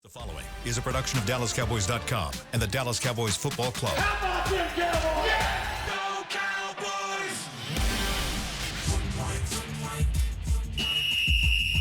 The following is a production of DallasCowboys.com and the Dallas Cowboys Football Club. How about them Cowboys? Yeah! Go Cowboys!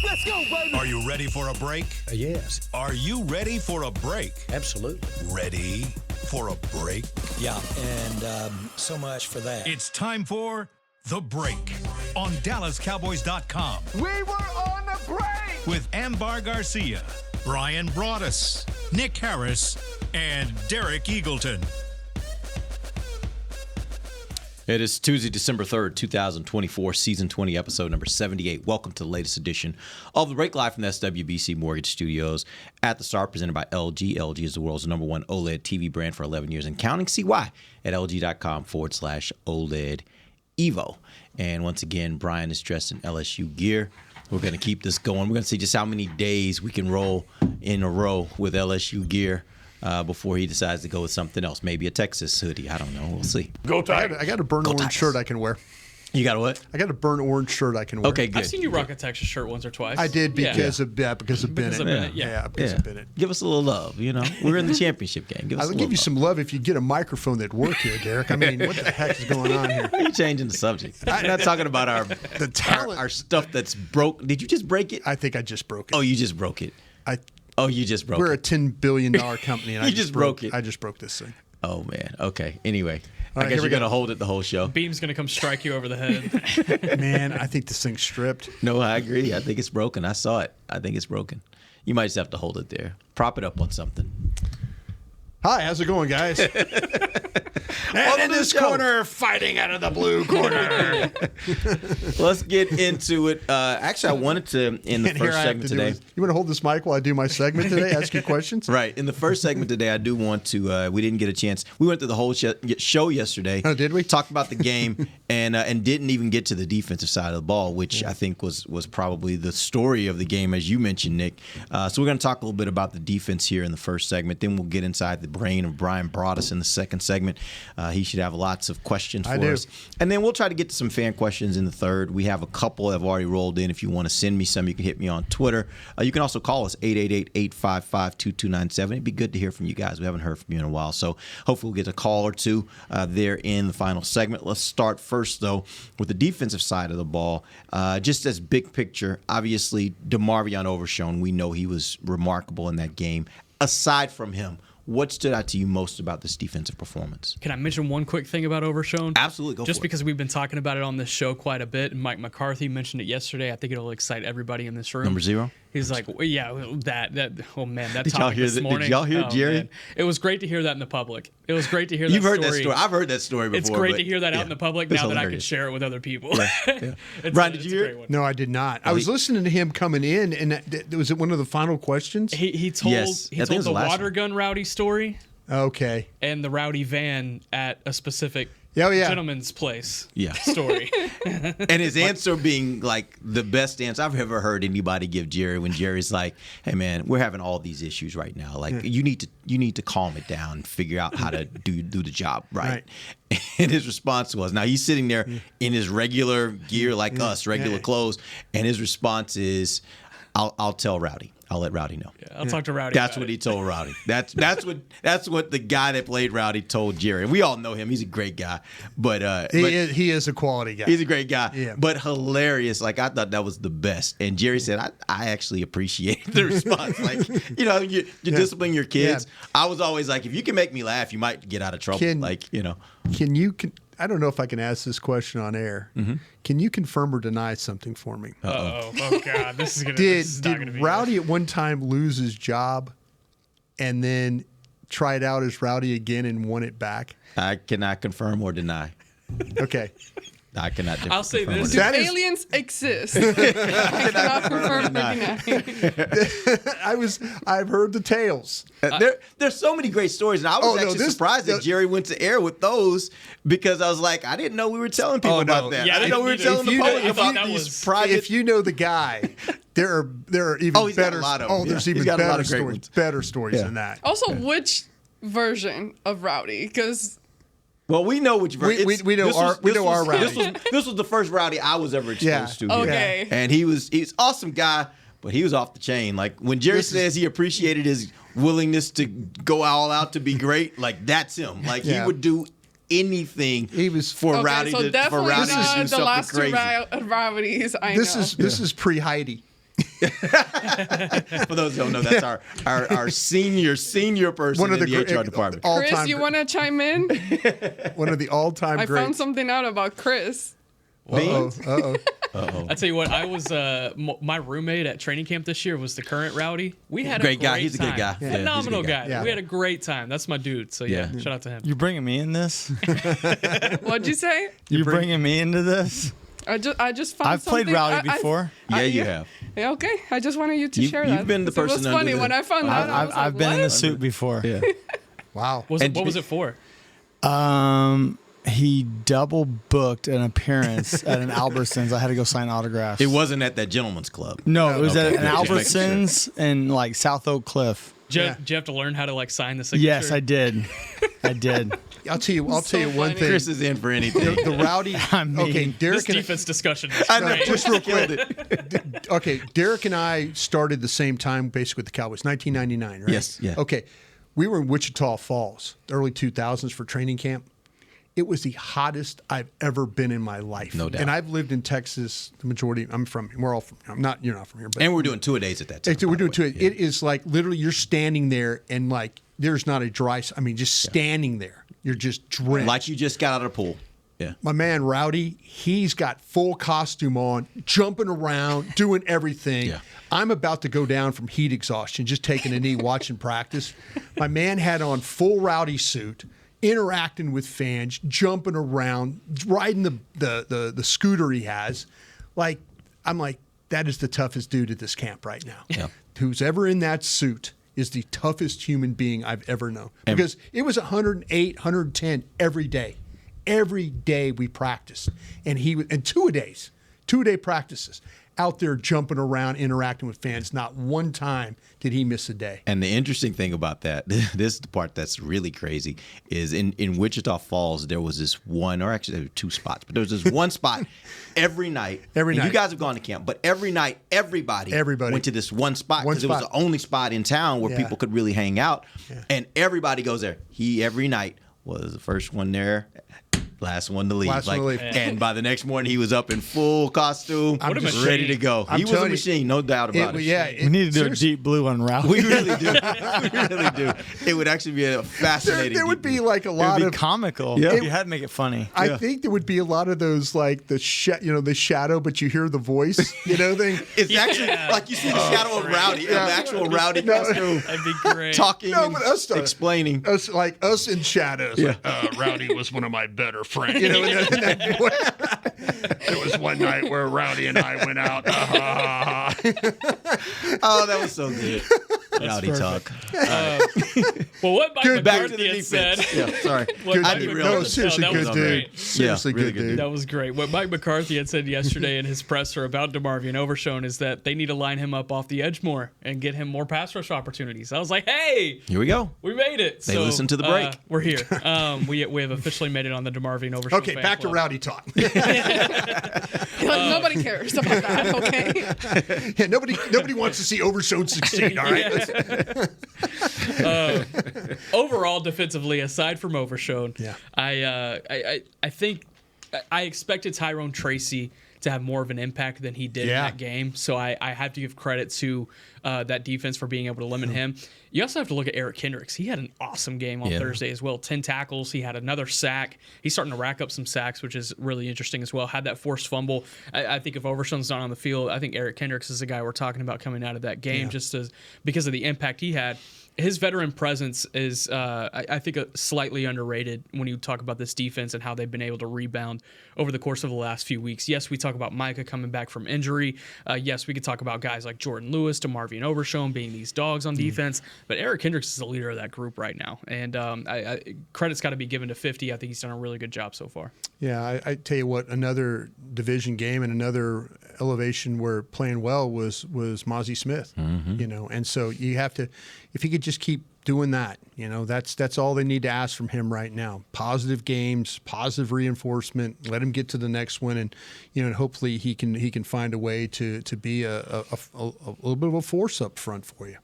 Let's go, baby! Are you ready for a break? Yes. Are you ready for a break? Absolutely. Ready for a break? Yeah, and so much for that. It's time for The Break on DallasCowboys.com. We were on the break! With Ambar Garcia, Bryan Broaddus, Nick Harris, and Derek Eagleton. It is Tuesday, December 3rd, 2024, Season 20, Episode number 78. Welcome to the latest edition of The Break, live from the SWBC Mortgage Studios at the Star, presented by LG. LG is the world's #1 OLED TV brand for 11 years and counting. See why at LG.com/OLED Evo. And once again, Bryan is dressed in LSU gear. We're going to keep this going. We're going to see just how many days we can roll in a row with LSU gear before he decides to go with something else. Maybe a Texas hoodie. I don't know. We'll see. Go Tigers. I got a burnt orange shirt I can wear. You got a what? I got a burnt orange shirt I can wear. Okay, good. I've seen you rock a Texas shirt once or twice. I did because of Bennett. Because of Bennett, yeah. Because of Bennett. Give us a little love, you know. We're in the championship game. Give us I'll a give little you love. some love if you get a microphone that work here, Derek. I mean, what the heck is going on here? Why are you changing the subject? I'm not talking about The talent. our stuff that's broke. Did you just break it? I think I just broke it. Oh, you just broke it. You just broke We're it. a $10 billion company, and I just broke it. I just broke this thing. Oh, man. Okay. Anyway, All right, I guess here we you're going to go. hold it the whole show. Beam's going to come strike you over the head. Man, I think this thing's stripped. No, I agree. I think it's broken. I saw it. I think it's broken. You might just have to hold it there. Prop it up on something. Hi, how's it going, guys? Welcome in to the this show. corner, fighting out of the blue corner. Let's get into it. Actually, I wanted to, in the And here first I have segment to today. you want to hold this mic while I do my segment today? Ask you questions? Right. In the first segment today, I do want to, we didn't get a chance. We went through the whole show yesterday. Oh, did we? Talked about the game and didn't even get to the defensive side of the ball, which I think was probably the story of the game, as you mentioned, Nick. So we're going to talk a little bit about the defense here in the first segment. Then we'll get inside the brain of Bryan Broaddus in the second segment. He should have lots of questions for us. And then we'll try to get to some fan questions in the third. We have a couple that have already rolled in. If you want to send me some, you can hit me on Twitter. You can also call us, 888-855-2297. It'd be good to hear from you guys. We haven't heard from you in a while. So hopefully we'll get a call or two there in the final segment. Let's start first, though, with the defensive side of the ball. Just as big picture, obviously, DeMarvion Overshown, we know he was remarkable in that game. Aside from him, what stood out to you most about this defensive performance? Can I mention one quick thing about Overshown? Absolutely, go Just for because we've been talking about it on this show quite a bit, and Mike McCarthy mentioned it yesterday. I think it'll excite everybody in this room. Number 0? He's like, well, yeah, that. Oh man, that Did y'all topic hear this that? morning. Did y'all hear oh, Jerry? Man. It was great to hear that in the public. It was great to hear that. You've heard that story. I've heard that story before. It's great but to hear that out in the public it's now that I can hilarious. share it with other people. Yeah. Brian, did you hear it? No, I did not. I was listening to him coming in, and was it one of the final questions? He told Yes. I think it the was the last water one. gun Rowdy story Okay. and the Rowdy van at a specific gentleman's place story. And his answer being like the best answer I've ever heard anybody give Jerry, when Jerry's like, "Hey man, we're having all these issues right now. Like you need to calm it down and figure out how to do the job right." And his response was, now he's sitting there in his regular gear like us, regular clothes, and his response is, I'll tell Rowdy. I'll let Rowdy know. Yeah, I'll talk to Rowdy. That's what he told Rowdy. That's what the guy that played Rowdy told Jerry. And we all know him. He's a great guy. But he is a quality guy. He's a great guy. Yeah. But hilarious. Like, I thought that was the best. And Jerry said, I actually appreciate the response. Like, you discipline your kids. Yeah. I was always like, if you can make me laugh, you might get out of trouble. I don't know if I can ask this question on air. Mm-hmm. Can you confirm or deny something for me? Oh God, this is gonna. Did be Rowdy good. at one time lose his job, and then try it out as Rowdy again and won it back? I cannot confirm or deny. Okay. I cannot. I'll say confirm or this. deny. That is- Aliens exist. I cannot confirm or deny. I've heard the tales. There's so many great stories, and I was actually surprised that Jerry went to air with those, because I was like, I didn't know we were telling people about that. Yeah, I didn't know we were telling the public about these private. If you know the guy, there are even he's got better. a lot of Oh, them. there's Yeah. even He's got a lot better of great stories. ones. Better stories than that. Also, which version of Rowdy? Because Well, we know which version. We know our Rowdy. This was the first Rowdy I was ever exposed to. Okay. And he's an awesome guy, but he was off the chain. Like when Jerry says he appreciated his willingness to go all out to be great, like that's him. Like he would do anything for Rowdy so to definitely do not the last something two crazy. Rowdies. This is pre-Heidi. For those who don't know, that's our senior person One of in the the HR department. Chris, you want to chime in? One of the all-time I greats. found something out about Chris. Uh-oh. I tell you what, I was my roommate at training camp this year was the current Rowdy. We had Great a guy. great He's a good time. guy. Yeah, he's a Phenomenal good guy. guy. Yeah. We had a great time. That's my dude. So yeah, Yeah. shout out to him. You bringing me in this? What'd you say? You bringing me into this? I just found I've played something- Rowdy before. Yeah, you have. Yeah, okay. I just wanted you to share that. You've been the 'cause person It was under funny the- when I found out. I was like, I've been in the what? suit before. Yeah. Wow. What was it for? He double booked an appearance at an Albertsons. I had to go sign autographs. It wasn't at that gentleman's club. No, it was Okay, at an good. Just making Albertsons in like South Oak Cliff. Did you have to learn how to like sign the signature? Yes, I did. I did. I'll tell you one funny. thing. Chris is in for anything. The Rowdy. I mean, okay, This Derek and defense discussion is I know, great. just real quick. Okay, Derek and I started the same time, basically with the Cowboys, 1999, right? Yes, yeah. Okay, we were in Wichita Falls, the early 2000s for training camp. It was the hottest I've ever been in my life. No doubt. And I've lived in Texas. The majority. We're all from. You're not from here. But And we're doing 2-a-days at that time. we're by doing the way. two. It is like literally you're standing there and like there's not a dry. I mean, just standing there. You're just drenched. Like you just got out of the pool. Yeah. My man Rowdy, he's got full costume on, jumping around, doing everything. Yeah. I'm about to go down from heat exhaustion, just taking a knee, watching practice. My man had on full Rowdy suit, interacting with fans, jumping around, riding the scooter he has. Like, I'm like, that is the toughest dude at this camp right now. Yeah. Who's ever in that suit is the toughest human being I've ever known. Because it was 108, 110 every day. Every day we practiced. And he was, and 2-a-days, 2-a-day practices, out there jumping around, interacting with fans. Not one time did he miss a day. And the interesting thing about that, this is the part that's really crazy, is in Wichita Falls, there was this one, or actually there were two spots, but there was this one spot every night. Every and night. You guys have gone to camp, but every night, everybody went to this one spot One because it was spot. the only spot in town where Yeah. people could really hang out. Yeah. And everybody goes there. He, every night, was the first one there. Last one to leave. Last one to leave. And by the next morning, he was up in full costume, I'm just ready to go. I'm He was a telling you, machine, no doubt about it. Yeah, We need to do a seriously. deep blue on Rowdy. We really do. We really do. It would actually be a fascinating. There would be deep- like a It lot would of be comical. Yeah. You had to make it funny. I think there would be a lot of those like the shadow, but you hear the voice, thing. It's actually like you see the shadow of Rowdy, an actual Rowdy costume, That'd be great. talking, No, and but us, explaining. Us in shadows. Yeah. Rowdy was one of my better friends. And that voice. There was one night where Rowdy and I went out. Oh, that was so good. Rowdy talk. Well, what Mike Good. Back to McCarthy the had said. defense. Yeah, sorry. What Mike I didn't McCarthy- realize. No, seriously, that good was dude. great. Seriously, really good good dude. dude. That was great. What Mike McCarthy had said yesterday in his presser about DeMarvion Overshone is that they need to line him up off the edge more and get him more pass rush opportunities. I was like, hey, Here we go. we made it. They listened to the break. We're here. We have officially made it on the DeMarvion Overshone. Okay, fan back to club. Rowdy talk. Nobody cares about that, okay? Yeah, nobody wants to see Overshone succeed. All right. Overall, defensively, aside from Overshone, Yeah. I think I expected Tyrone Tracy to have more of an impact than he did in Yeah. that game. So I have to give credit to that defense for being able to limit him. You also have to look at Eric Kendricks. He had an awesome game on Yeah. Thursday as well. 10 tackles. He had another sack. He's starting to rack up some sacks, which is really interesting as well. Had that forced fumble. I think if Overshone's not on the field, I think Eric Kendricks is the guy we're talking about coming out of that game because of the impact he had. His veteran presence is, I think, slightly underrated when you talk about this defense and how they've been able to rebound over the course of the last few weeks. Yes, we talk about Micah coming back from injury. Yes, we could talk about guys like Jordan Lewis, DeMarvion Overshone being these dogs on defense. But Eric Kendricks is the leader of that group right now. And credit's got to be given to 50. I think he's done a really good job so far. Yeah, I tell you what, another division game and another elevation where playing well was Mozzie Smith. And so you have to, if he could just keep doing that. That's all they need to ask from him right now. Positive games, positive reinforcement. Let him get to the next one, and and hopefully he can find a way to be a little bit of a force up front for you.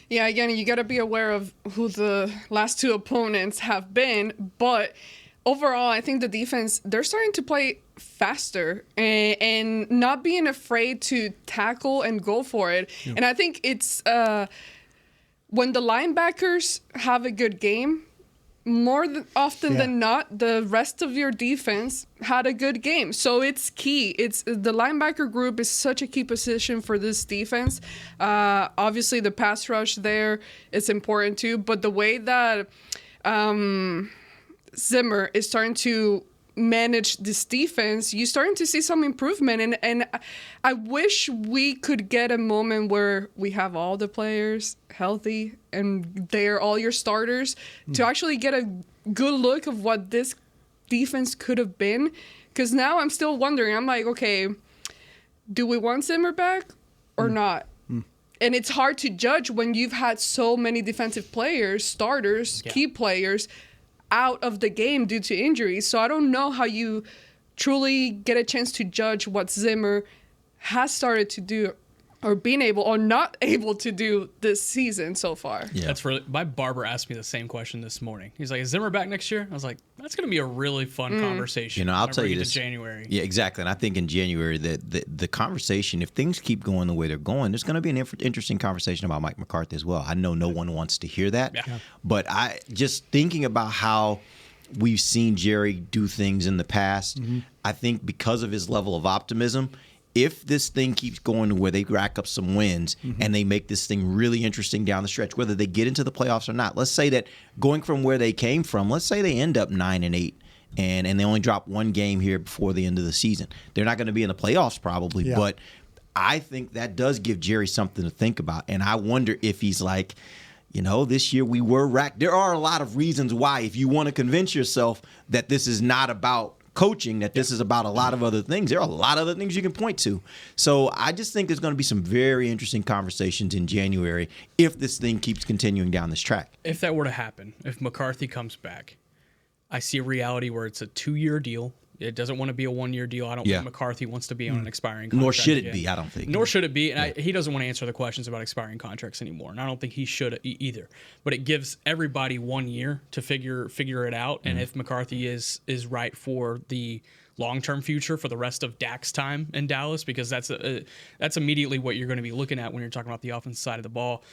Yeah, again, you got to be aware of who the last two opponents have been, but overall, I think the defense, they're starting to play faster and not being afraid to tackle and go for it. Yeah. And I think it's when the linebackers have a good game, more often than not, the rest of your defense had a good game. So it's key. The linebacker group is such a key position for this defense. Obviously, the pass rush there is important too, but the way that Zimmer is starting to manage this defense, you're starting to see some improvement. And I wish we could get a moment where we have all the players healthy and they're all your starters to actually get a good look of what this defense could have been. Because now I'm still wondering, I'm like, okay, do we want Zimmer back or not? And it's hard to judge when you've had so many defensive players, starters, key players, out of the game due to injuries. So I don't know how you truly get a chance to judge what Zimmer has started to do or been able or not able to do this season so far. Yeah. That's really, my barber asked me the same question this morning. He's like, is Zimmer back next year? I was like, that's going to be a really fun conversation. I'll tell you this. January. Yeah, exactly. And I think in January, the conversation, if things keep going the way they're going, there's going to be an interesting conversation about Mike McCarthy as well. I know no one wants to hear that. Yeah. But I just thinking about how we've seen Jerry do things in the past, I think because of his level of optimism, if this thing keeps going to where they rack up some wins and they make this thing really interesting down the stretch, whether they get into the playoffs or not, let's say that going from where they came from, let's say they end up 9-8 and they only drop one game here before the end of the season. They're not going to be in the playoffs probably, but I think that does give Jerry something to think about. And I wonder if he's like, this year we were racked. There are a lot of reasons why, if you want to convince yourself that this is not about coaching, that this is about a lot of other things. There are a lot of other things you can point to. So I just think there's going to be some very interesting conversations in January if this thing keeps continuing down this track. If that were to happen, if McCarthy comes back, I see a reality where it's a 2-year deal. It doesn't want to be a 1-year deal. I don't think McCarthy wants to be on an expiring contract. Nor should it be, I don't think. Nor should it be. And he doesn't want to answer the questions about expiring contracts anymore. And I don't think he should either. But it gives everybody 1 year to figure it out. And if McCarthy is right for the long-term future for the rest of Dak's time in Dallas, because that's immediately what you're going to be looking at when you're talking about the offensive side of the ball.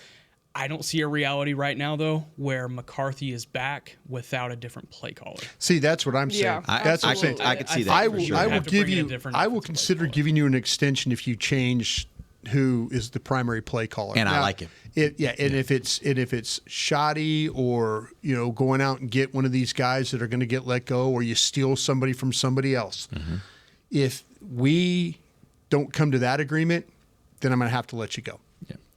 I don't see a reality right now, though, where McCarthy is back without a different play caller. See, that's what I'm saying. Yeah, that's what I'm saying. I could see that. I will consider giving you an extension if you change who is the primary play caller. And I like him. If it's shoddy or going out and get one of these guys that are going to get let go, or you steal somebody from somebody else. If we don't come to that agreement, then I'm going to have to let you go.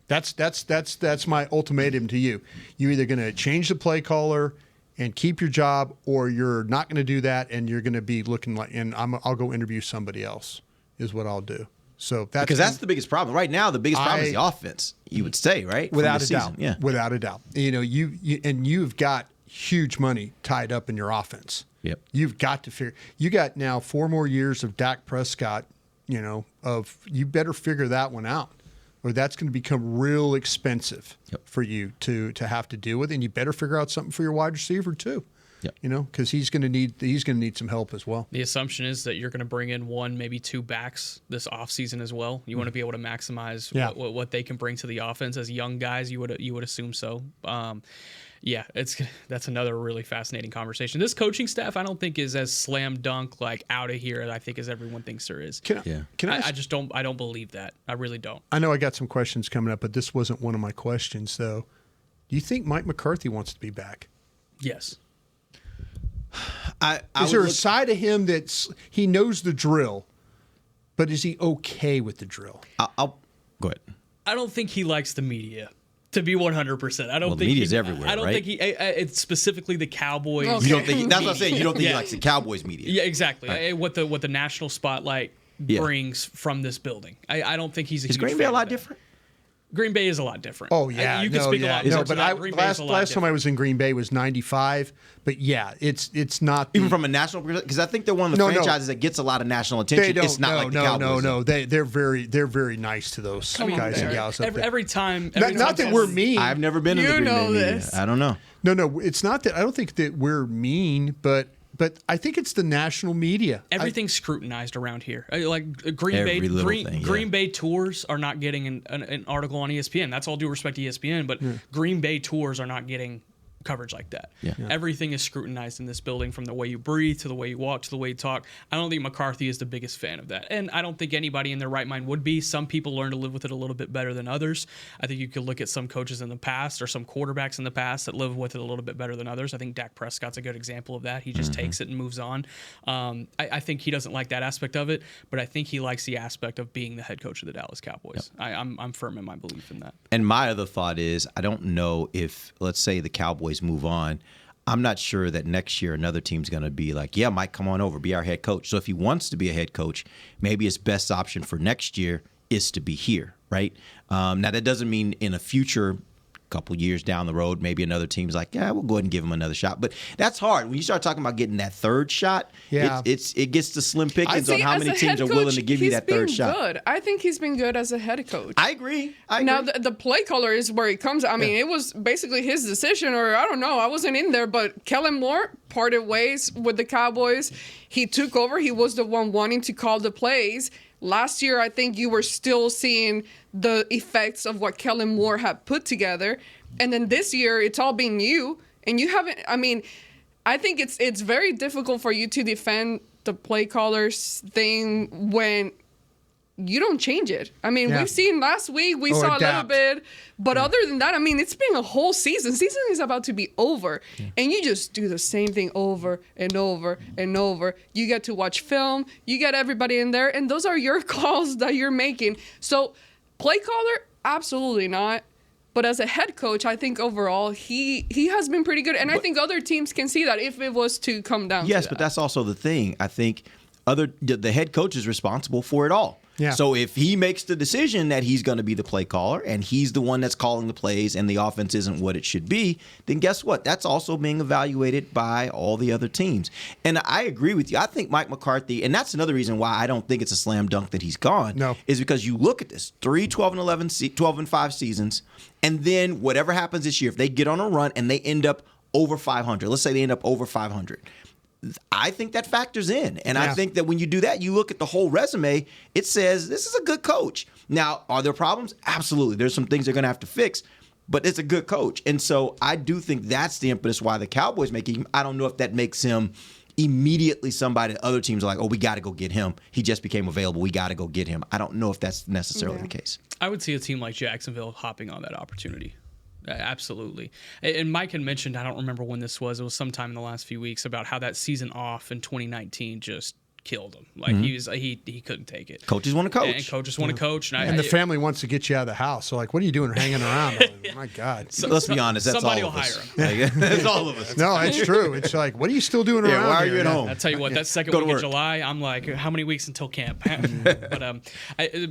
That's my ultimatum to you. You're either going to change the play caller and keep your job, or you're not going to do that, and you're going to be looking like, and I'll go interview somebody else. Is what I'll do. So that's the biggest problem right now. The biggest problem is the offense. You would say, right? Without a doubt. Yeah. Without a doubt. You've got huge money tied up in your offense. Yep. You've got to figure. You got now 4 more years of Dak Prescott. You better figure that one out, or that's going to become real expensive for you to have to deal with, and you better figure out something for your wide receiver too. Because he's going to need some help as well. The assumption is that you're going to bring in 1, maybe 2 backs this offseason as well. You want to be able to maximize what they can bring to the offense as young guys. You would assume so. That's another really fascinating conversation. This coaching staff, I don't think is as slam dunk out of here as I think as everyone thinks there is. I don't believe that. I really don't. I know I got some questions coming up, but this wasn't one of my questions though. Do you think Mike McCarthy wants to be back? Yes. Is there a side of him that's he knows the drill, but is he okay with the drill? I'll go ahead. I don't think he likes the media. To be 100%, I don't think the media's everywhere. I don't right? think he. It's specifically the Cowboys. Okay. You don't think that's what I'm saying. You don't think he likes the Cowboys media? Yeah, exactly. Right. What the national spotlight brings from this building. I don't think he's. Is Green Bay a lot different? Green Bay is a lot different. Oh yeah, you can speak a lot. No, more to but that. Green Bay is a lot last time I different. was in Green Bay was '95. But yeah, it's not Even from a national, because I think they're one of the franchises that gets a lot of national attention. They don't. It's not like the Cowboys. No. They're very nice to those guys and gals. Up there. Every time. Not that we're mean. I've never been in the You Green Bay know media. this. I don't know. No, it's not that. I don't think that we're mean, but I think it's the national media. Everything's scrutinized around here. Like Green Every Bay, little thing, yeah. Green Bay tours are not getting an article on ESPN. That's all due respect to ESPN, but Green Bay tours are not getting coverage like that. Yeah. Everything is scrutinized in this building, from the way you breathe to the way you walk to the way you talk. I don't think McCarthy is the biggest fan of that, and I don't think anybody in their right mind would be. Some people learn to live with it a little bit better than others. I think you could look at some coaches in the past or some quarterbacks in the past that live with it a little bit better than others. I think Dak Prescott's a good example of that. He just takes it and moves on. I think he doesn't like that aspect of it, but I think he likes the aspect of being the head coach of the Dallas Cowboys. Yep. I'm firm in my belief in that. And my other thought is, I don't know if, let's say the Cowboys move on, I'm not sure that next year another team's going to be like, yeah, Mike, come on over, be our head coach. So if he wants to be a head coach, maybe his best option for next year is to be here, right? Now, that doesn't mean in a future couple years down the road, maybe another team's like, yeah, we'll go ahead and give him another shot. But that's hard. When you start talking about getting that third shot, it gets to slim pickings on how many teams are willing to give you that third shot. Good. I think he's been good as a head coach. I agree. Now, the play caller is where it comes. I mean, it was basically his decision, or I don't know. I wasn't in there, but Kellen Moore parted ways with the Cowboys. He took over. He was the one wanting to call the plays. Last year, I think you were still seeing the effects of what Kellen Moore had put together. And then this year, it's all been you. And you haven't, I mean, I think it's very difficult for you to defend the play callers thing when you don't change it. I mean, we've seen last week, we saw adapt. a little bit. But other than that, I mean, it's been a whole season. Season is about to be over. And you just do the same thing over and over and over. You get to watch film. You get everybody in there. And those are your calls that you're making. So play caller, absolutely not. But as a head coach, I think overall he has been pretty good. And I think other teams can see that if it was to come down to that. Yes, but that's also the thing. I think the head coach is responsible for it all. Yeah. So if he makes the decision that he's going to be the play caller and he's the one that's calling the plays and the offense isn't what it should be, then guess what? That's also being evaluated by all the other teams. And I agree with you. I think Mike McCarthy, and that's another reason why I don't think it's a slam dunk that he's gone, is because you look at this, 3 12-5 seasons, and then whatever happens this year, if they get on a run and they end up over 500, let's say they end up over 500, I think that factors in. And I think that when you do that, you look at the whole resume, it says this is a good coach. Now, are there problems? Absolutely. There's some things they're going to have to fix, but it's a good coach. And so I do think that's the impetus why the Cowboys make him. I don't know if that makes him immediately somebody that other teams are like, oh, we got to go get him. He just became available. We got to go get him. I don't know if that's necessarily the case. I would see a team like Jacksonville hopping on that opportunity. Absolutely. And Mike had mentioned, I don't remember when this was, it was sometime in the last few weeks, about how that season off in 202019 just killed him. Like he couldn't take it. Coaches want to coach. And coaches want to coach. And the family wants to get you out of the house. So like, what are you doing hanging around? My God. So let's be honest, that's somebody all of will us. hire him. That's all of us. No, it's true. It's like, what are you still doing around? Why are here? you at home? I'll tell you what, that second Go to week of work. July, I'm like, how many weeks until camp? But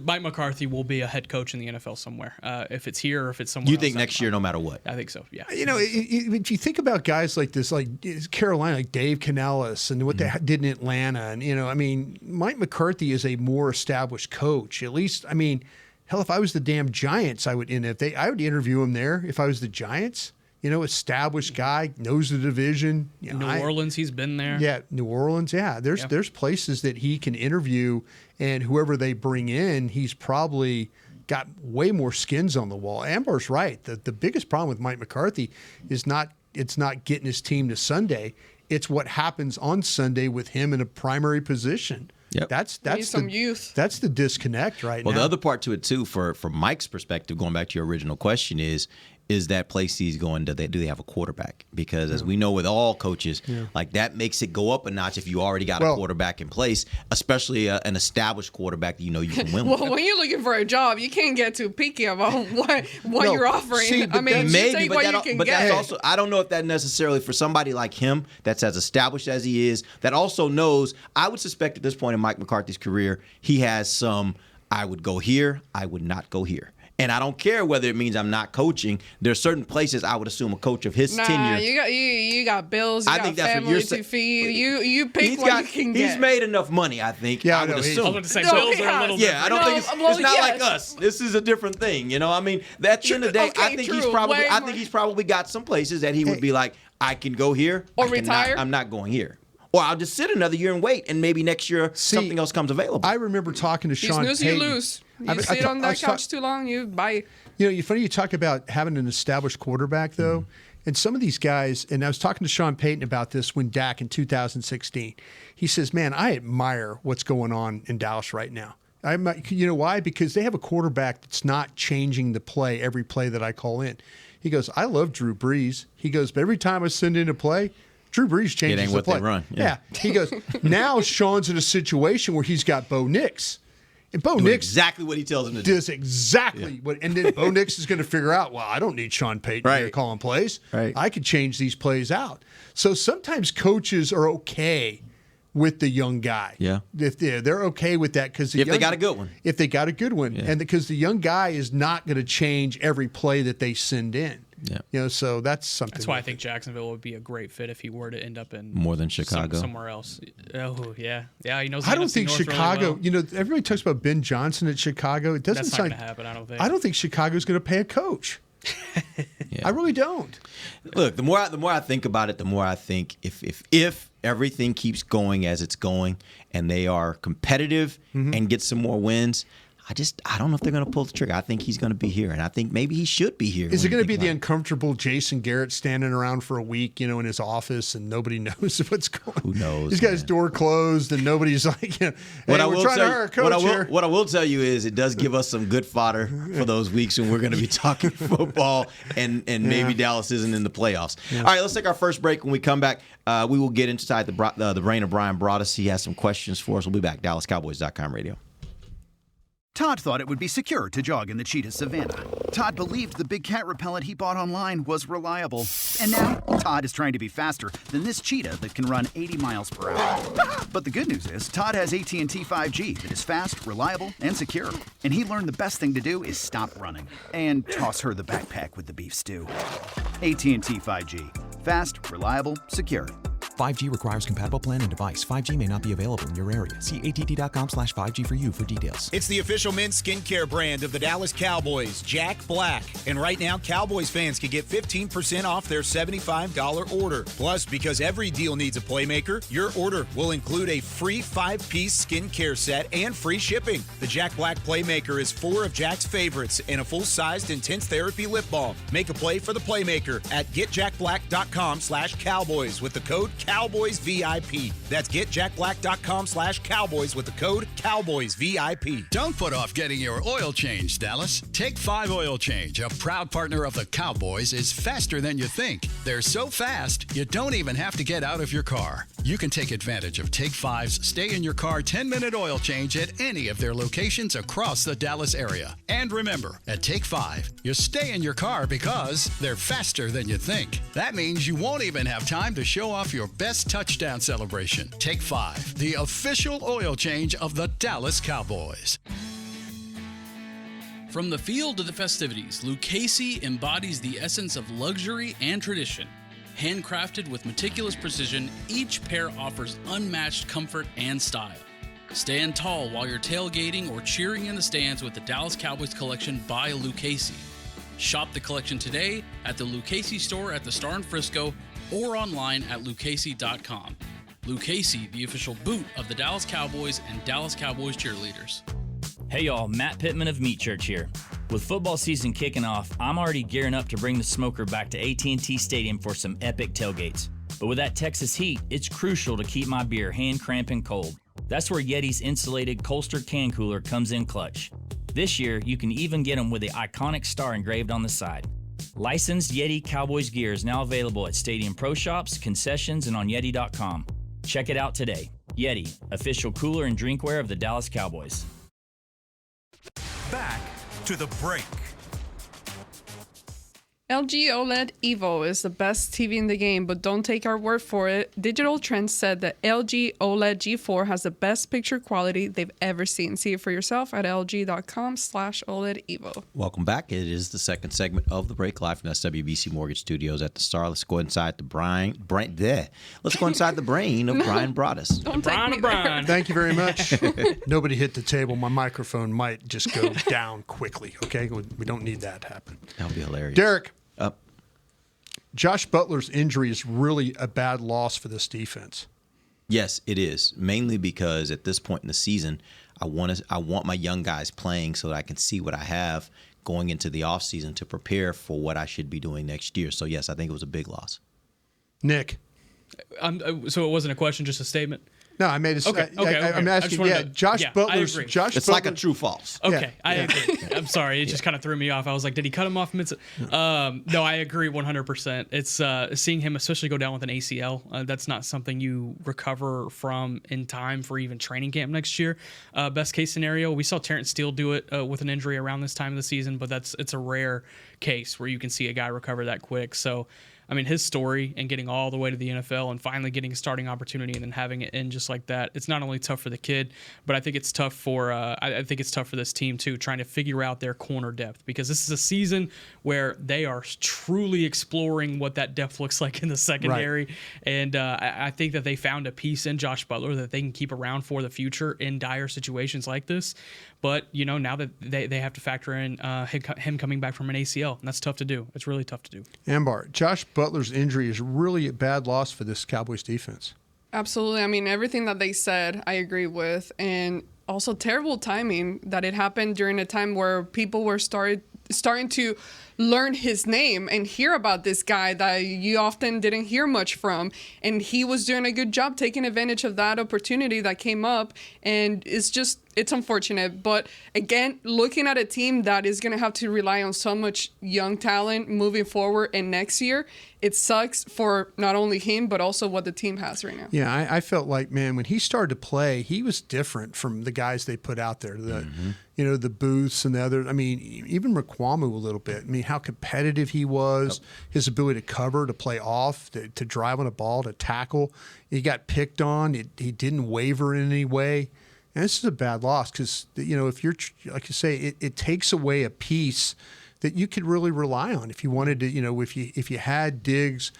Mike McCarthy will be a head coach in the NFL somewhere. If it's here or if it's somewhere You else, think next year, no matter what? I think so, yeah. You know, if you think about guys like this, like Carolina, like Dave Canellis and what they did in Atlanta, and, you know, I mean, Mike McCarthy is a more established coach. At least, I mean, hell, if I was the damn Giants, I would interview him there if I was the Giants. You know, established guy, knows the division. You know, New Orleans, he's been there. Yeah, New Orleans. Yeah, there's places that he can interview, and whoever they bring in, he's probably got way more skins on the wall. Ambar's right. The biggest problem with Mike McCarthy is not getting his team to Sunday. It's what happens on Sunday with him in a primary position. Yep. That's some youth. That's the disconnect right now. Well, the other part to it too, from Mike's perspective, going back to your original question, is that place he's going? Do they have a quarterback? Because as we know with all coaches, like that makes it go up a notch if you already got a quarterback in place, especially an established quarterback that you know you can win with. Well, when you're looking for a job, you can't get too picky about what you're offering. see, I mean, you Maybe, take but, what you can get. that's also, I don't know if that necessarily for somebody like him that's as established as he is, that also knows, I would suspect at this point in Mike McCarthy's career, he has some, I would go here, I would not go here. And I don't care whether it means I'm not coaching. There are certain places I would assume a coach of his tenure. You got bills. You I got think that's what family you're to feed. You pick what you can get. He's made enough money, I think. Yeah, I would no, assume. I was going to say No, bills he are a has. little Yeah, I don't think No, it's not yes. like us. This is a different thing, you know. I mean, at the end of the day, Okay, I think true. he's probably got some places that he would be like, I can go here Or I cannot- retire. I'm not going here, or I'll just sit another year and wait, and maybe next year something else comes available. I remember talking to You Sean snooze, Payton. you lose. You I mean, sit on I that was couch too long, you buy. You funny you talk about having an established quarterback, though. And some of these guys, and I was talking to Sean Payton about this when Dak in 2016. He says, man, I admire what's going on in Dallas right now. You know why? Because they have a quarterback that's not changing the play every play that I call in. He goes, I love Drew Brees. He goes, but every time I send in a play, Drew Brees changes It ain't the what play. they run. Yeah. He goes, now Sean's in a situation where he's got Bo Nix. And Bo Nix exactly what he tells him to do. does exactly what, and then Bo Nix is going to figure out, well, I don't need Sean Payton here calling plays. Right. I could change these plays out. So sometimes coaches are okay with the young guy. Yeah. If they're okay with that because If they got a good one. If they got a good one, Yeah. and because the young guy is not going to change every play that they send in. Yeah. So that's something. That's why I think Jacksonville would be a great fit if he were to end up in More than Chicago. somewhere else. Oh yeah, he knows. the I don't NFC think North Chicago. Really well. Everybody talks about Ben Johnson at Chicago. It doesn't That's not sound. going to happen. I don't think. I don't think Chicago's going to pay a coach. I really don't. Look, the more I think about it, the more I think if everything keeps going as it's going and they are competitive and get some more wins, I don't know if they're going to pull the trigger. I think he's going to be here, and I think maybe he should be here. Is it going to be the the uncomfortable Jason Garrett standing around for a week, in his office, and nobody knows what's going on? Who knows? He's got his door closed, and nobody's like, hey, What I we're will trying to tell hire a you, coach what I will tell you is it does give us some good fodder for those weeks when we're going to be talking football and maybe Dallas isn't in the playoffs. All right, let's take our first break. When we come back, we will get inside the brain of Bryan Broaddus. He has some questions for us. We'll be back. DallasCowboys.com radio. Todd thought it would be secure to jog in the cheetah savanna. Todd believed the big cat repellent he bought online was reliable. And now, Todd is trying to be faster than this cheetah that can run 80 miles per hour. But the good news is, Todd has AT&T 5G that is fast, reliable, and secure. And he learned the best thing to do is stop running and toss her the backpack with the beef stew. AT&T 5G. Fast, reliable, secure. 5G requires compatible plan and device. 5G may not be available in your area. See att.com/5G for you for details. It's the official men's skincare brand of the Dallas Cowboys, Jack Black. And right now, Cowboys fans can get 15% off their $75 order. Plus, because every deal needs a playmaker, your order will include a free 5-piece skincare set and free shipping. The Jack Black Playmaker is 4 of Jack's favorites and a full-sized intense therapy lip balm. Make a play for the Playmaker at getjackblack.com/Cowboys with the code CowboysVIP. That's getjackblack.com/Cowboys with the code CowboysVIP. Don't put off getting your oil change, Dallas. Take 5 Oil Change, a proud partner of the Cowboys, is faster than you think. They're so fast, you don't even have to get out of your car. You can take advantage of Take 5's stay in your car 10-minute oil change at any of their locations across the Dallas area. And remember, at Take 5, you stay in your car because they're faster than you think. That means you won't even have time to show off your best touchdown celebration. Take 5, the official oil change of the Dallas Cowboys. From the field to the festivities, Lucchese embodies the essence of luxury and tradition. Handcrafted with meticulous precision, each pair offers unmatched comfort and style. Stand tall while you're tailgating or cheering in the stands with the Dallas Cowboys collection by Lucchese. Shop the collection today at the Lucchese store at the Star in Frisco or online at lucchese.com. Lucchese, the official boot of the Dallas Cowboys and Dallas Cowboys cheerleaders. Hey y'all, Matt Pittman of Meat Church here. With football season kicking off, I'm already gearing up to bring the smoker back to AT&T Stadium for some epic tailgates. But with that Texas heat, it's crucial to keep my beer hand cramping cold. That's where Yeti's insulated Colster can cooler comes in clutch. This year, you can even get them with the iconic star engraved on the side. Licensed Yeti Cowboys gear is now available at Stadium Pro Shops, concessions, and on Yeti.com. Check it out today. Yeti, official cooler and drinkware of the Dallas Cowboys. Back to the break. LG OLED Evo is the best TV in the game, but don't take our word for it. Digital Trends said that LG OLED G4 has the best picture quality they've ever seen. See it for yourself at lg.com/OLED Evo. Welcome back. It is the second segment of the break live from SWBC Mortgage Studios at the Star. Let's go inside the Let's go inside the brain of Bryan Broaddus. Don't take me there. Thank you very much. Nobody hit the table. My microphone might just go down quickly. Okay, we don't need that to happen. That'll be hilarious. Derek. Up. Josh Butler's injury is really a bad loss for this defense. Yes, it is. Mainly because at this point in the season, I want my young guys playing so that I can see what I have going into the offseason to prepare for what I should be doing next year. So, yes, I think it was a big loss. Nick. So it wasn't a question, just a statement? No, I made a okay. I'm asking. Yeah, Josh Butler's. I agree. It's like a true false. Okay, I agree. I'm sorry, it just kind of threw me off. I was like, did he cut him off mid? No, I agree 100%. It's seeing him especially go down with an ACL. That's not something you recover from in time for even training camp next year. Best case scenario, we saw Terrence Steele do it with an injury around this time of the season, but it's a rare case where you can see a guy recover that quick. So, I mean, his story and getting all the way to the NFL and finally getting a starting opportunity and then having it in just like that, it's not only tough for the kid, but I think it's tough for I think it's tough for this team too, trying to figure out their corner depth, because this is a season where they are truly exploring what that depth looks like in the secondary. Right. And I think that they found a piece in Josh Butler that they can keep around for the future in dire situations like this. But, you know, now that they have to factor in him coming back from an ACL, and that's tough to do. It's really tough to do. Ambar, Josh Butler's injury is really a bad loss for this Cowboys defense. Absolutely. I mean, everything that they said, I agree with. And also terrible timing that it happened during a time where people were starting to learn his name and hear about this guy that you often didn't hear much from. And he was doing a good job taking advantage of that opportunity that came up. And it's unfortunate. But again, looking at a team that is going to have to rely on so much young talent moving forward and next year, it sucks for not only him, but also what the team has right now. Yeah, I felt like, man, when he started to play, he was different from the guys they put out there. You know, the Booths and the other. I mean, even Raquamu a little bit. I mean, how competitive he was, his ability to cover, to play off, to drive on a ball, to tackle. He got picked on. He didn't waver in any way. And this is a bad loss because, you know, if you're, like you say, it takes away a piece that you could really rely on if you wanted to, you know, if you had Diggs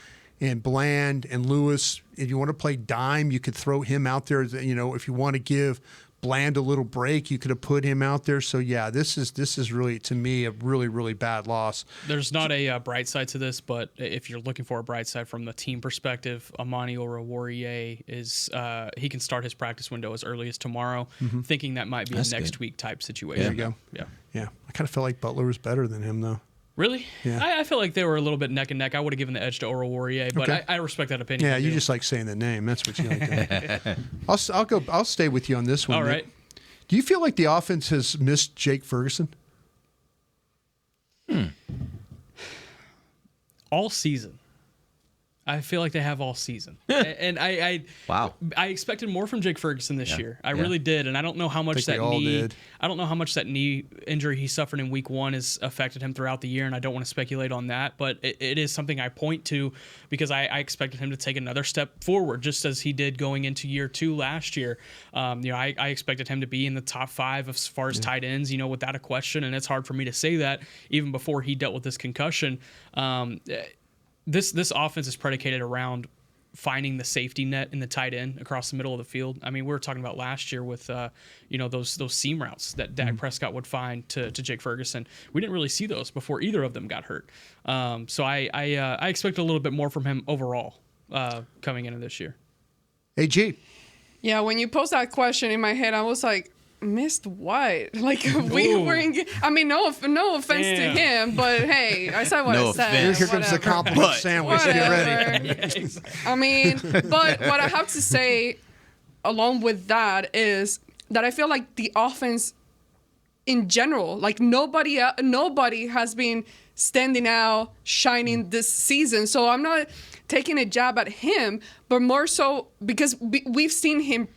and Bland and Lewis, if you want to play dime, you could throw him out there. You know, if you want to give Bland a little break, you could have put him out there. So yeah, this is really, to me, a really, really bad loss. There's not a bright side to this, but if you're looking for a bright side from the team perspective, Amani Oruwariye is he can start his practice window as early as tomorrow, thinking that might be a next week type situation. There you go. Yeah. I kind of felt like Butler was better than him though. Really? Yeah. I feel like they were a little bit neck and neck. I would have given the edge to Oruwariye, but okay. I respect that opinion. Yeah, you just like saying the name. That's what you like. I'll stay with you on this one. All right. Do you feel like the offense has missed Jake Ferguson? All season. I feel like they have all season. And I expected more from Jake Ferguson this year. I really did. And I don't know how much that knee injury he suffered in week 1 has affected him throughout the year, and I don't want to speculate on that, but it is something I point to because I expected him to take another step forward, just as he did going into year 2 last year. I expected him to be in the top 5 as far as tight ends, without a question, and it's hard for me to say that even before he dealt with this concussion. This offense is predicated around finding the safety net in the tight end across the middle of the field. I mean, we were talking about last year with those seam routes that Dak Prescott would find to Jake Ferguson. We didn't really see those before either of them got hurt. So I expect a little bit more from him overall coming into this year. AG. Yeah, when you posed that question in my head, I was like, missed what? Like we were in. I mean, no offense to him, but hey, I said what I said. Here comes the compliment sandwich. Whatever. Get ready. I mean, but what I have to say, along with that, is that I feel like the offense, in general, like nobody has been standing out, shining this season. So I'm not taking a jab at him, but more so because we've seen him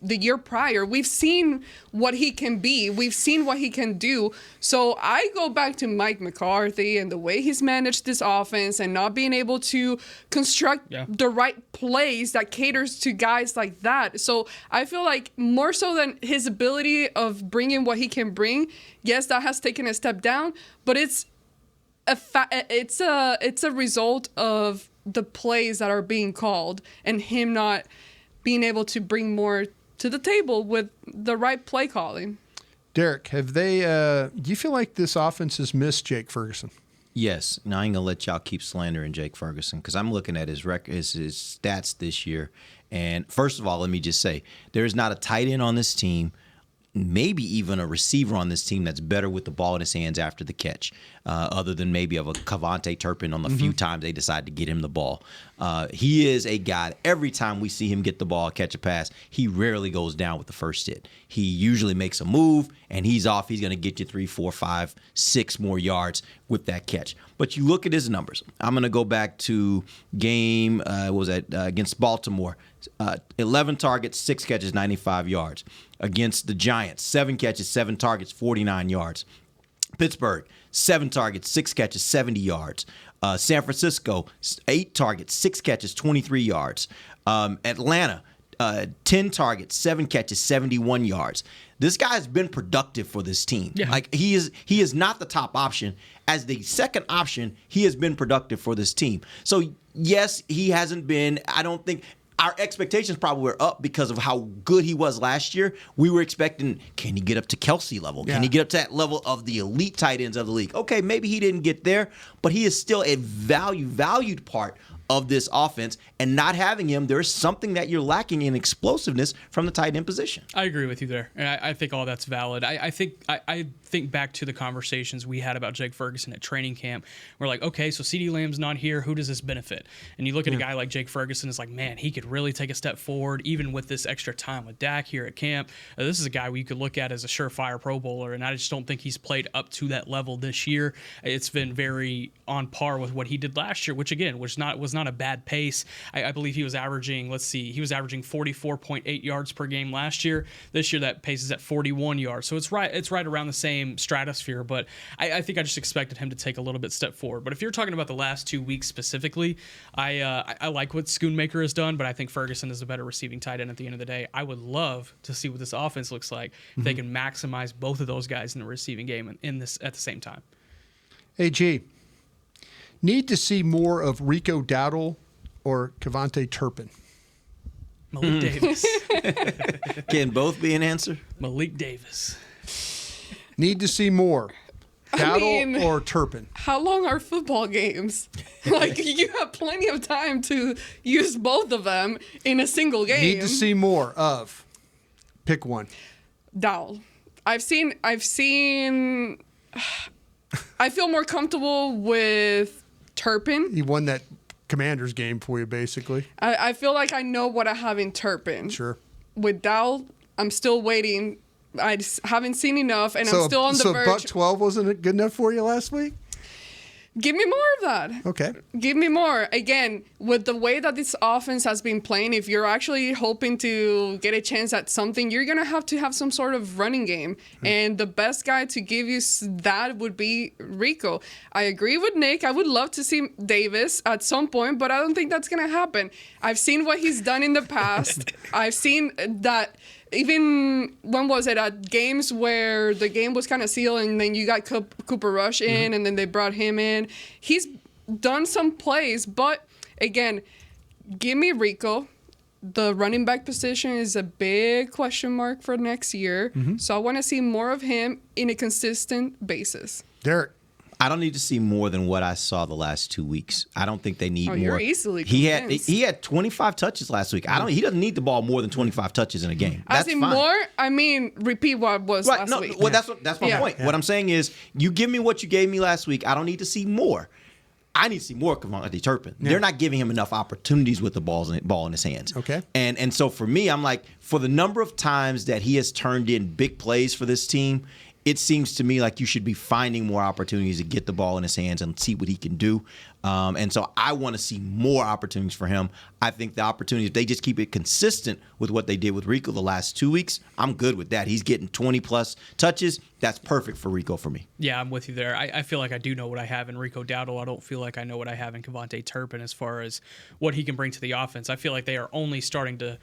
the year prior. We've seen what he can be. We've seen what he can do. So I go back to Mike McCarthy and the way he's managed this offense and not being able to construct the right plays that caters to guys like that. So I feel like more so than his ability of bringing what he can bring, yes, that has taken a step down, but it's a result of the plays that are being called and him not being able to bring more to the table with the right play calling. Derek, have they? Do you feel like this offense has missed Jake Ferguson? Yes. Now I ain't gonna let y'all keep slandering Jake Ferguson because I'm looking at his record, his stats this year. And first of all, let me just say there is not a tight end on this team, maybe even a receiver on this team that's better with the ball in his hands after the catch, other than maybe of a Cavante Turpin on the few times they decide to get him the ball. He is a guy, every time we see him get the ball, catch a pass, he rarely goes down with the first hit. He usually makes a move, and he's off. He's going to get you 3, 4, 5, 6 more yards with that catch. But you look at his numbers. I'm going to go back to game, against Baltimore. 11 targets, 6 catches, 95 yards. Against the Giants, 7 catches, 7 targets, 49 yards. Pittsburgh, 7 targets, 6 catches, 70 yards. San Francisco, 8 targets, 6 catches, 23 yards. Atlanta, 10 targets, 7 catches, 71 yards. This guy's been productive for this team. Yeah. Like he is not the top option. As the second option, he has been productive for this team. So yes, he hasn't been, I don't think our expectations probably were up because of how good he was last year. We were expecting, can he get up to Kelsey level? Can he get up to that level of the elite tight ends of the league? Okay, maybe he didn't get there, but he is still a valued part of this offense, and not having him, there's something that you're lacking in explosiveness from the tight end position. I agree with you there, and I think all that's valid. I think back to the conversations we had about Jake Ferguson at training camp. We're like, okay, so CeeDee Lamb's not here. Who does this benefit? And you look at a guy like Jake Ferguson, it's like, man, he could really take a step forward, even with this extra time with Dak here at camp. This is a guy we could look at as a surefire Pro Bowler, and I just don't think he's played up to that level this year. It's been very on par with what he did last year, which again was not a bad pace. I believe he was averaging, 44.8 yards per game last year. This year that pace is at 41 yards. So it's right around the same stratosphere, but I think I just expected him to take a little bit step forward. But if you're talking about the last 2 weeks specifically, I like what Schoonmaker has done, but I think Ferguson is a better receiving tight end at the end of the day. I would love to see what this offense looks like if they can maximize both of those guys in the receiving game in this at the same time. AG, need to see more of Rico Dowdle or Cavante Turpin? Malik Davis. Can both be an answer? Malik Davis. Need to see more. Dowdle or Turpin? How long are football games? Like, you have plenty of time to use both of them in a single game. Need to see more of. Pick one. Dowdle. I feel more comfortable with Turpin. He won that Commanders game for you, basically. I feel like I know what I have in Turpin. Sure. With Dowdle, I'm still waiting. I just haven't seen enough, and I'm still on the verge. So Buck 12 wasn't good enough for you last week? Give me more of that. Okay. Give me more. Again, with the way that this offense has been playing, if you're actually hoping to get a chance at something, you're going to have some sort of running game. And the best guy to give you that would be Rico. I agree with Nick. I would love to see Davis at some point, but I don't think that's going to happen. I've seen what he's done in the past. I've seen that. Even when was it at games where the game was kind of sealed and then you got Cooper Rush in and then they brought him in. He's done some plays, but again, give me Rico. The running back position is a big question mark for next year. So I want to see more of him in a consistent basis. Derek. I don't need to see more than what I saw the last 2 weeks. I don't think they need more. You're easily convinced. He had 25 touches last week. He doesn't need the ball more than 25 touches in a game. That's fine. More, I mean, repeat what was last week. Well, that's my point. What I'm saying is, you give me what you gave me last week. I don't need to see more. I need to see more Cavante Turpin. They're not giving him enough opportunities with the ball in his hands. Okay. And so for me, I'm like, for the number of times that he has turned in big plays for this team, it seems to me like you should be finding more opportunities to get the ball in his hands and see what he can do. And so I want to see more opportunities for him. I think the opportunities, if they just keep it consistent with what they did with Rico the last 2 weeks, I'm good with that. He's getting 20-plus touches. That's perfect for Rico for me. Yeah, I'm with you there. I feel like I do know what I have in Rico Dowdle. I don't feel like I know what I have in Kevontae Turpin as far as what he can bring to the offense. I feel like they are only starting to,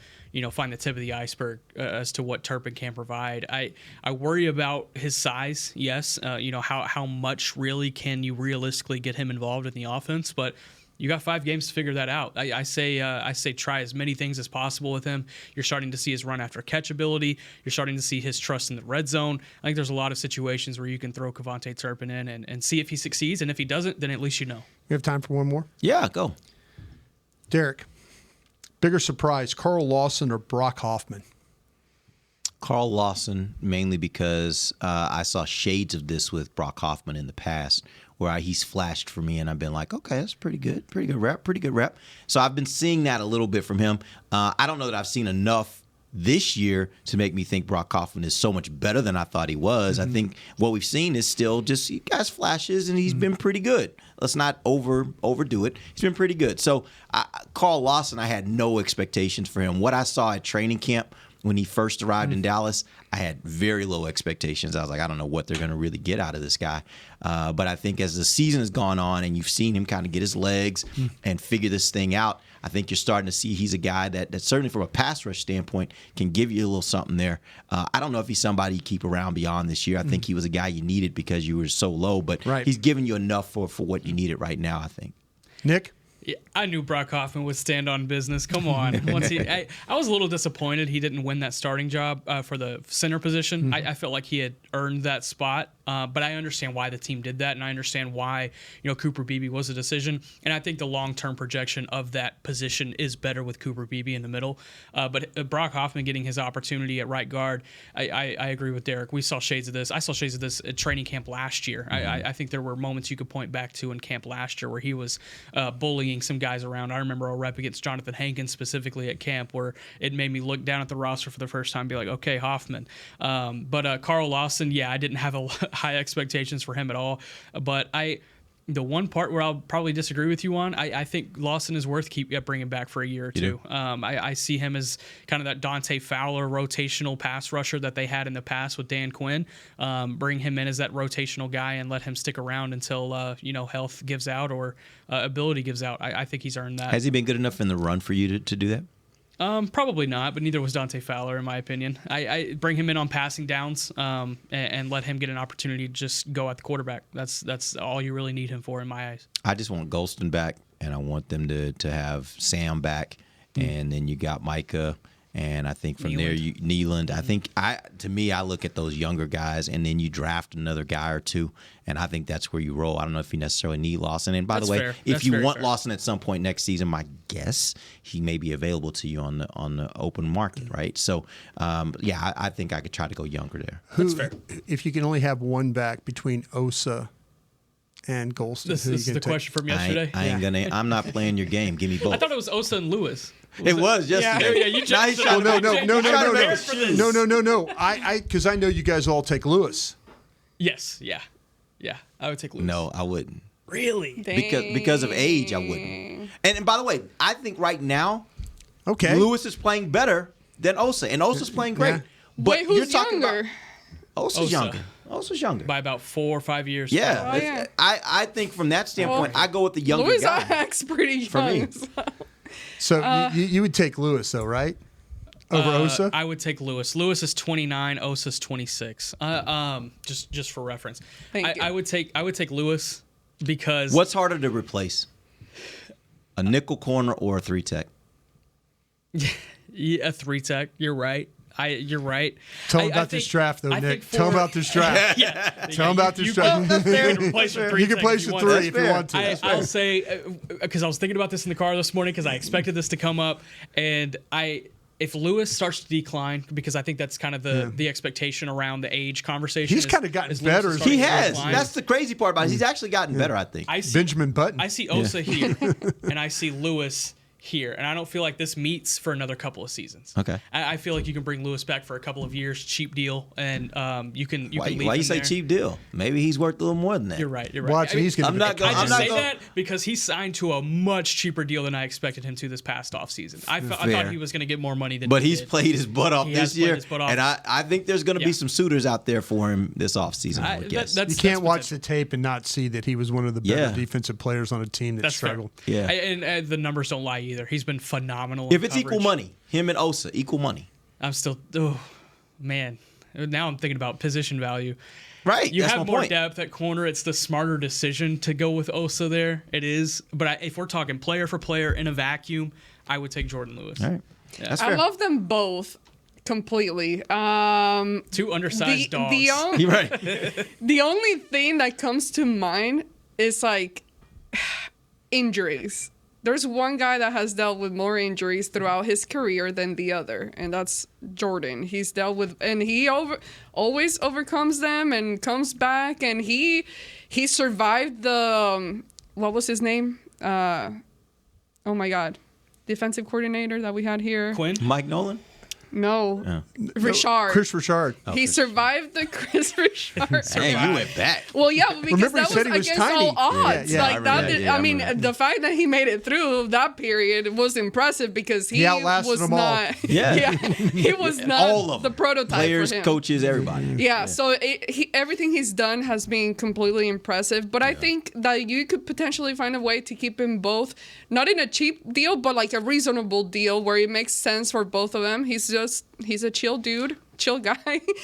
find the tip of the iceberg as to what Turpin can provide. I worry about his size, yes. How much really can you realistically get him involved in the offense? But you got 5 games to figure that out. I say try as many things as possible with him. You're starting to see his run after catch ability. You're starting to see his trust in the red zone. I think there's a lot of situations where you can throw Kevontae Turpin in and see if he succeeds. And if he doesn't, then at least you know. We have time for one more? Yeah, go. Derek, bigger surprise, Carl Lawson or Brock Hoffman? Carl Lawson, mainly because I saw shades of this with Brock Hoffman in the past, where he's flashed for me, and I've been like, okay, that's pretty good rep. So I've been seeing that a little bit from him. I don't know that I've seen enough this year to make me think Brock Hoffman is so much better than I thought he was. I think what we've seen is still just he has flashes, and he's been pretty good. Let's not overdo it. He's been pretty good. So Carl Lawson, I had no expectations for him. What I saw at training camp when he first arrived in Dallas, I had very low expectations. I was like, I don't know what they're going to really get out of this guy. But I think as the season has gone on and you've seen him kind of get his legs and figure this thing out, I think you're starting to see he's a guy that certainly from a pass rush standpoint can give you a little something there. I don't know if he's somebody you keep around beyond this year. I think he was a guy you needed because you were so low, but he's giving you enough for what you needed right now, I think. Nick? Yeah, I knew Brock Hoffman would stand on business. Come on. I was a little disappointed he didn't win that starting job for the center position. I felt like he had earned that spot, but I understand why the team did that, and I understand why Cooper Beebe was a decision. And I think the long-term projection of that position is better with Cooper Beebe in the middle. But Brock Hoffman getting his opportunity at right guard, I agree with Derek. We saw shades of this. I saw shades of this at training camp last year. I think there were moments you could point back to in camp last year where he was bullying some guys around. I remember a rep against Jonathan Hankins specifically at camp where it made me look down at the roster for the first time and be like, okay, Hoffman. But Carl Lawson, I didn't have high expectations for him at all. But the one part where I'll probably disagree with you on, I think Lawson is worth bringing back for a year or two. I see him as kind of that Dante Fowler rotational pass rusher that they had in the past with Dan Quinn. Bring him in as that rotational guy and let him stick around until health gives out or ability gives out. I think he's earned that. Has he been good enough in the run for you to do that? Probably not, but neither was Dante Fowler, in my opinion. I bring him in on passing downs and let him get an opportunity to just go at the quarterback. That's all you really need him for, in my eyes. I just want Golston back, and I want them to have Sam back, and then you got Micah, and I think from Nealand. I think to me, I look at those younger guys, and then you draft another guy or two, and I think that's where you roll. I don't know if you necessarily need Lawson. And by the way, if you want Lawson at some point next season, my guess he may be available to you on the open market, right? So, I think I could try to go younger there. That's fair. If you can only have one back between Osa and Golston, this is the question from yesterday. I'm not playing your game. Give me both. I thought it was Osa and Lewis. It was yesterday. Yeah, you just No. Because I know you guys all take Lewis. Yes, yeah, I would take Lewis. No, I wouldn't. Really? Because of age, I wouldn't. And by the way, I think right now, Lewis is playing better than Osa, and Osa's playing great. Yeah. But wait, who's you're talking younger? about Osa's younger. Osa's younger by about 4 or 5 years. Yeah, I think from that standpoint, I go with the younger Lewis guy. acts pretty young. For me. So you would take Lewis, though, right? Over Osa? I would take Lewis. Lewis is 29. Osa's 26. Just for reference, I would take Lewis because what's harder to replace, a nickel corner or a 3-tech? Yeah, a 3-tech. You're right. You're right. Tell him about this draft, though, Nick. Tell him about this draft. Tell him about this draft. You can place with 3 if you want to. I'll say, because I was thinking about this in the car this morning because I expected this to come up, and if Lewis starts to decline, because I think that's kind of the expectation around the age conversation. He's kind of gotten better. He has. That's the crazy part about it. He's actually gotten better, I think. Benjamin Button. I see Osa here, and I see Lewis here, and I don't feel like this meets for another couple of seasons. Okay. I feel like you can bring Lewis back for a couple of years, cheap deal, and you can Why leave you him say there. cheap deal? Maybe he's worth a little more than that. You're right. Watch, he's gonna I'm not going. I just say that because he signed to a much cheaper deal than I expected him to this past offseason. I thought he was going to get more money than But he he's did. played his butt off He this has played year, his butt off. and I think there's going to be some suitors out there for him this offseason. I would guess. You can't watch the tape and not see that he was one of the better defensive players on a team that That's struggled. Fair. Yeah. And the numbers don't lie either. He's been phenomenal. If it's equal money, him and Osa, equal money. I'm still, man. Now I'm thinking about position value. Right. You that's have my more point. depth at corner. It's the smarter decision to go with Osa there. It is. But if we're talking player for player in a vacuum, I would take Jordan Lewis. All right. Yeah. That's I fair. love them both completely. Two undersized dogs. You're right. The only thing that comes to mind is like injuries. There's one guy that has dealt with more injuries throughout his career than the other, and that's Jordan. He's dealt with, and he always overcomes them and comes back, and he survived the what was his name? Oh my God, defensive coordinator that we had here. Quinn? Mike Nolan? No, Richard. Chris Richard. He survived the Chris Richard. Hey, you went back. Well, yeah, because Remember he that said was he was against tiny. all odds. Yeah, like I that. remember that. I mean, the fact that he made it through that period was impressive because he outlasted was them all. not. Yeah. he was not All of the them. prototype Players, for him. coaches, everybody. Yeah, so everything he's done has been completely impressive. But I think that you could potentially find a way to keep him both, not in a cheap deal, but like a reasonable deal where it makes sense for both of them. He's a chill dude, chill guy.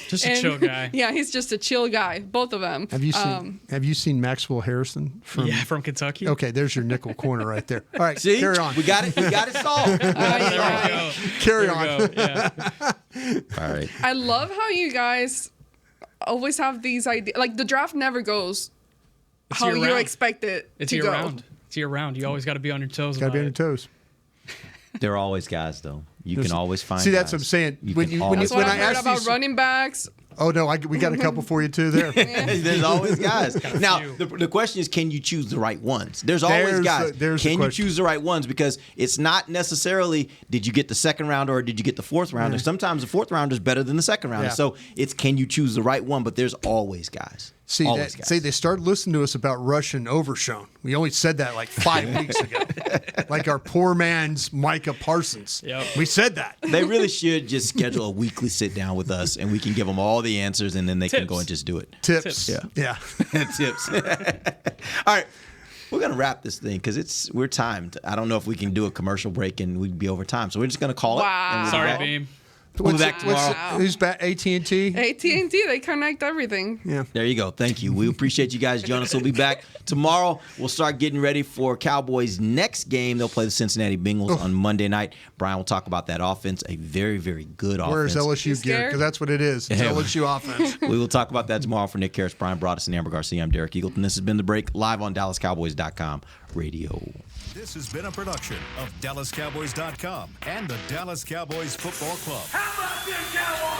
Just a chill guy. Yeah, he's just a chill guy, both of them. Have you seen Maxwell Harrison from Kentucky? Okay, there's your nickel corner right there. All right, See? carry on. We got it. We got it solved. There we go. Carry There we on. go. Yeah. All right. I love how you guys always have these ideas. Like the draft never goes how you year-round. expect it It's to year go. round. It's year round. You always got to be on your toes. Got to be on your about toes. There are always guys, though. You can always find See, that's guys. what I'm saying. You When can you- when always you- That's what when I I heard asked about these- running backs. Oh no, we got a couple for you too there. There's always guys. Now, the question is, can you choose the right ones? There's always guys. there's the Can you question. choose the right ones? Because it's not necessarily did you get the second rounder or did you get the fourth rounder. Sometimes the fourth rounder is better than the second rounder. Yeah. So it's can you choose the right one? But there's always guys. See, always guys. they started listening to us about Rush and Overshown. We only said that like 5 weeks ago. Like our poor man's Micah Parsons. Yep. We said that. They really should just schedule a weekly sit down with us, and we can give them all the answers, and then they can Tips. go and just do it. Tips. Yeah. Tips. All right. We're gonna wrap this thing because we're timed. I don't know if we can do a commercial break and we'd be over time, so we're just gonna call it. and we'll be Sorry, back. Beam. We'll be back tomorrow. Who's back? AT&T? AT&T, they connect everything. Yeah. There you go. Thank you. We appreciate you guys joining us. We'll be back tomorrow. We'll start getting ready for Cowboys' next game. They'll play the Cincinnati Bengals on Monday night. Brian will talk about that offense. A very, very good Where's offense. LSU gear? Because that's what it is. It's Yeah. LSU offense. We will talk about that tomorrow. For Nick Harris, Bryan Broaddus, and Ambar Garcia, I'm Derek Eagleton. This has been The Break, live on DallasCowboys.com radio. This has been a production of DallasCowboys.com and the Dallas Cowboys Football Club. How about this, Cowboys?